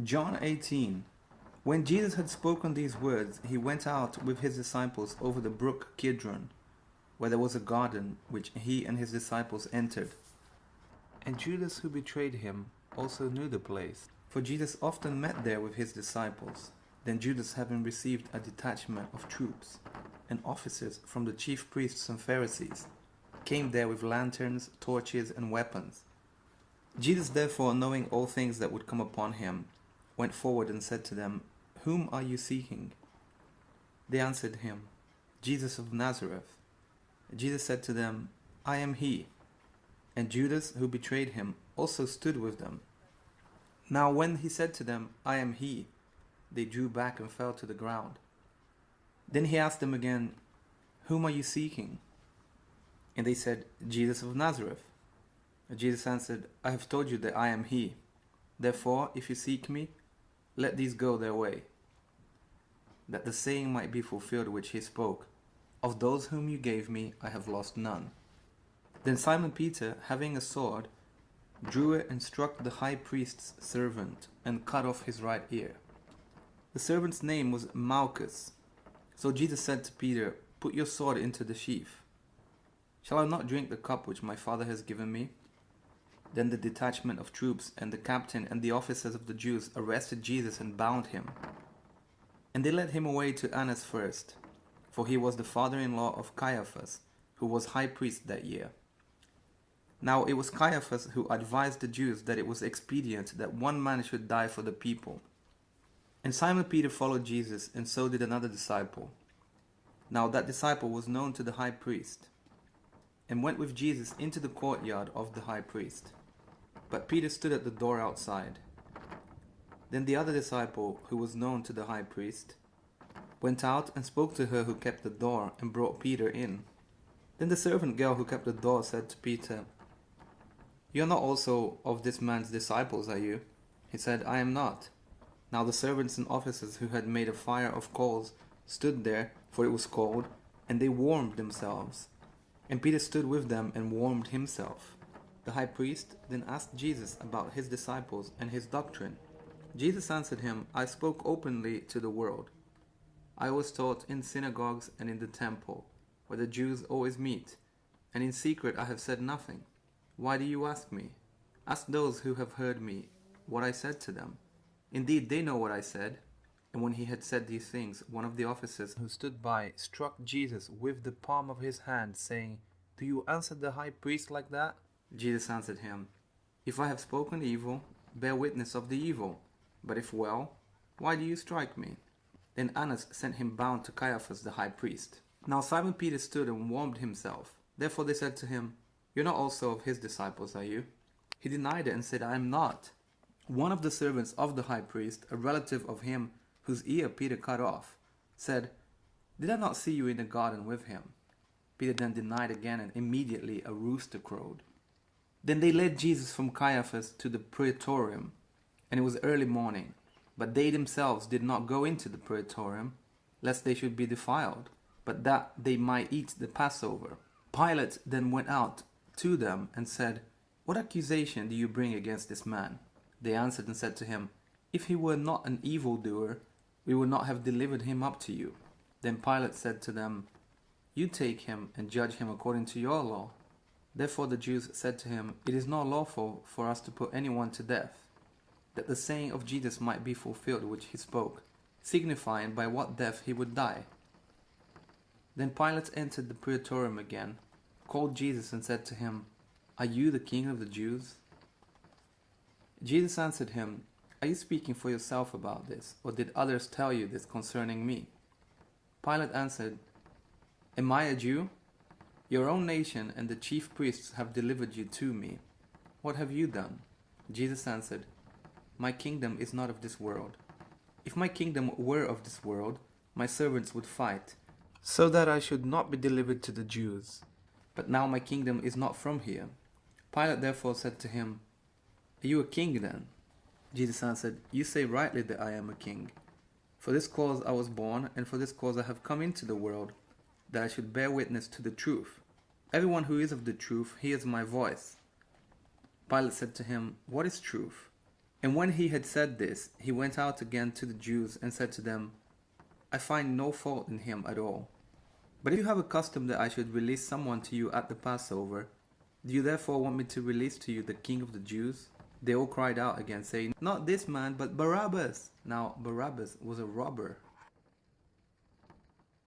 John 18. When Jesus had spoken these words, he went out with his disciples over the brook Kidron, where there was a garden, which he and his disciples entered. And Judas, who betrayed him, also knew the place, for Jesus often met there with his disciples. Then Judas, having received a detachment of troops and officers from the chief priests and Pharisees, came there with lanterns, torches, and weapons. Jesus, therefore, knowing all things that would come upon him, went forward and said to them, "Whom are you seeking?" They answered him, "Jesus of Nazareth." Jesus said to them, "I am he." And Judas, who betrayed him, also stood with them. Now when he said to them, "I am he," they drew back and fell to the ground. Then he asked them again, "Whom are you seeking?" And they said, "Jesus of Nazareth." And Jesus answered, "I have told you that I am he. Therefore, if you seek me, let these go their way." That the saying might be fulfilled which he spoke, "Of those whom you gave me, I have lost none." Then Simon Peter, having a sword, drew it and struck the high priest's servant and cut off his right ear. The servant's name was Malchus. So Jesus said to Peter, "Put your sword into the sheath. Shall I not drink the cup which my Father has given me?" Then the detachment of troops and the captain and the officers of the Jews arrested Jesus and bound him. And they led him away to Annas first, for he was the father-in-law of Caiaphas, who was high priest that year. Now it was Caiaphas who advised the Jews that it was expedient that one man should die for the people. And Simon Peter followed Jesus, and so did another disciple. Now that disciple was known to the high priest, and went with Jesus into the courtyard of the high priest. But Peter stood at the door outside. Then the other disciple, who was known to the high priest, went out and spoke to her who kept the door, and brought Peter in. Then the servant girl who kept the door said to Peter, "You are not also of this man's disciples, are you?" He said, "I am not." Now the servants and officers who had made a fire of coals stood there, for it was cold, and they warmed themselves. And Peter stood with them and warmed himself. The high priest then asked Jesus about his disciples and his doctrine. Jesus answered him, "I spoke openly to the world. I was taught in synagogues and in the temple, where the Jews always meet, and in secret I have said nothing. Why do you ask me? Ask those who have heard me what I said to them. Indeed, they know what I said." And when he had said these things, one of the officers who stood by struck Jesus with the palm of his hand, saying, "Do you answer the high priest like that?" Jesus answered him, "If I have spoken evil, bear witness of the evil. But if well, why do you strike me?" Then Annas sent him bound to Caiaphas the high priest. Now Simon Peter stood and warmed himself. Therefore they said to him, "You're not also of his disciples, are you?" He denied it and said, "I am not." One of the servants of the high priest, a relative of him whose ear Peter cut off, said, "Did I not see you in the garden with him?" Peter then denied again, and immediately a rooster crowed. Then they led Jesus from Caiaphas to the praetorium, and it was early morning. But they themselves did not go into the praetorium, lest they should be defiled, but that they might eat the Passover. Pilate then went out to them and said, "What accusation do you bring against this man?" They answered and said to him, "If he were not an evildoer, we would not have delivered him up to you." Then Pilate said to them, "You take him and judge him according to your law." Therefore the Jews said to him, "It is not lawful for us to put anyone to death," that the saying of Jesus might be fulfilled which he spoke, signifying by what death he would die. Then Pilate entered the praetorium again, called Jesus and said to him, "Are you the king of the Jews?" Jesus answered him, "Are you speaking for yourself about this, or did others tell you this concerning me?" Pilate answered, "Am I a Jew? Your own nation and the chief priests have delivered you to me. What have you done?" Jesus answered, "My kingdom is not of this world. If my kingdom were of this world, my servants would fight, so that I should not be delivered to the Jews. But now my kingdom is not from here." Pilate therefore said to him, "Are you a king then?" Jesus answered, "You say rightly that I am a king. For this cause I was born, and for this cause I have come into the world, that I should bear witness to the truth. Everyone who is of the truth hears my voice." Pilate said to him, "What is truth?" And when he had said this, he went out again to the Jews and said to them, I find no fault in him at all. But if you have a custom that I should release someone to you at the Passover, do you therefore want me to release to you the king of the Jews? They all cried out again, saying, Not this man, but Barabbas. Now Barabbas was a robber.